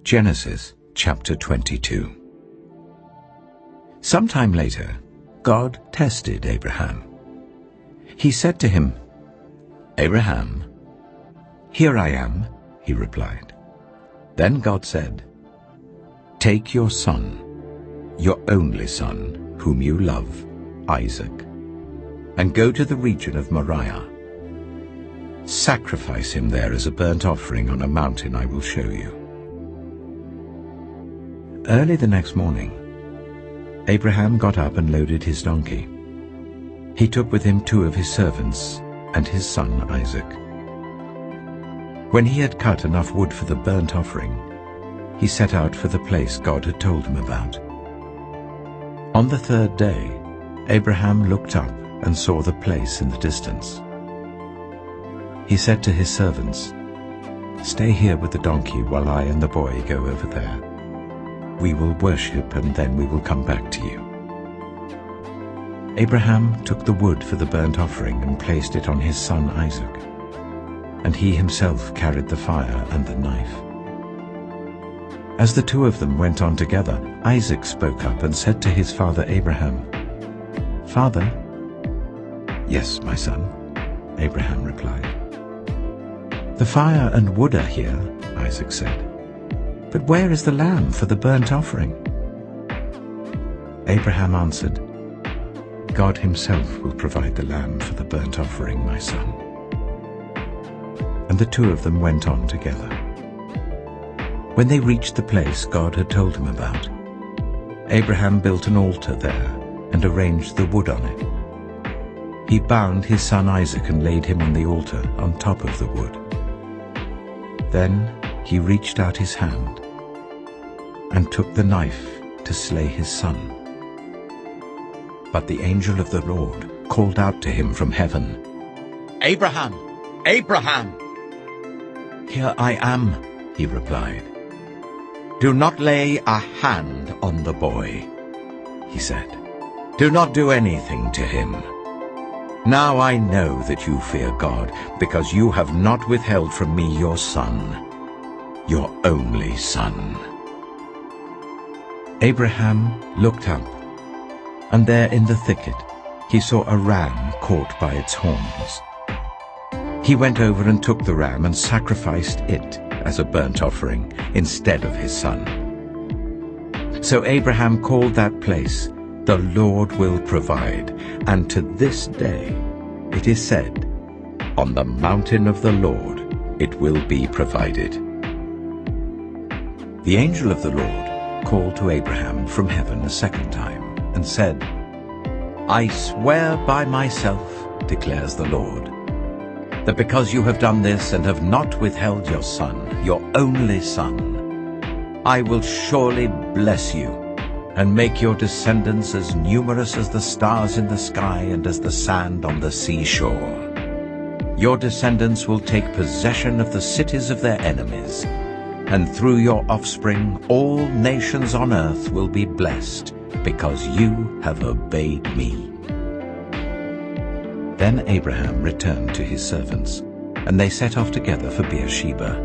Genesis chapter 22. Sometime later, God tested Abraham. He said to him, "Abraham." "Here I am," he replied. Then God said, "Take your son, your only son, whom you love, Isaac, and go to the region of Moriah. Sacrifice him there as a burnt offering on a mountain I will show you." Early the next morning, Abraham got up and loaded his donkey. He took with him 2 of his servants and his son Isaac. When he had cut enough wood for the burnt offering, he set out for the place God had told him about. On the 3rd day, Abraham looked up and saw the place in the distance. He said to his servants, "Stay here with the donkey while I and the boy go over there. We will worship and then we will come back to you." Abraham took the wood for the burnt offering and placed it on his son Isaac, and he himself carried the fire and the knife. As the 2 of them went on together, Isaac spoke up and said to his father Abraham, "Father?" "Yes, my son," Abraham replied. "The fire and wood are here," Isaac said. "But where is the lamb for the burnt offering?" Abraham answered, "God himself will provide the lamb for the burnt offering, my son." And the 2 of them went on together. When they reached the place God had told him about, Abraham built an altar there and arranged the wood on it. He bound his son Isaac and laid him on the altar on top of the wood. Then he reached out his hand and took the knife to slay his son. But the angel of the Lord called out to him from heaven, "Abraham! Abraham!" "Here I am," he replied. "Do not lay a hand on the boy," he said. "Do not do anything to him. Now I know that you fear God, because you have not withheld from me your son, your only son." Abraham looked up, and there in the thicket he saw a ram caught by its horns. He went over and took the ram and sacrificed it as a burnt offering instead of his son. So Abraham called that place, "The Lord will provide," and to this day it is said, "On the mountain of the Lord it will be provided." The angel of the Lord called to Abraham from heaven a second time and said, "I swear by myself, declares the Lord, that because you have done this and have not withheld your son, your only son, I will surely bless you and make your descendants as numerous as the stars in the sky and as the sand on the seashore. Your descendants will take possession of the cities of their enemies, and through your offspring all nations on earth will be blessed, because you have obeyed me." Then Abraham returned to his servants, and they set off together for Beersheba.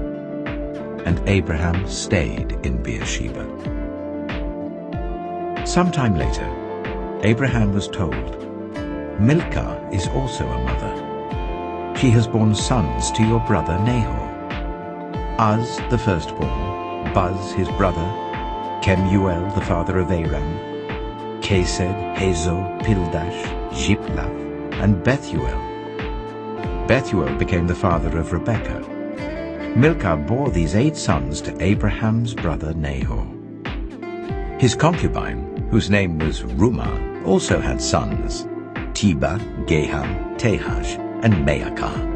And Abraham stayed in Beersheba. Sometime later, Abraham was told, "Milcah is also a mother. She has borne sons to your brother Nahor. Uz the firstborn, Buz his brother, Kemuel the father of Aram, Kesed, Hazo, Pildash, Jiplah, and Bethuel. Bethuel became the father of Rebekah. Milcah bore these 8 sons to Abraham's brother Nahor. His concubine, whose name was Rumah, also had sons, Tebah, Gaham, Tahash, and Maacah.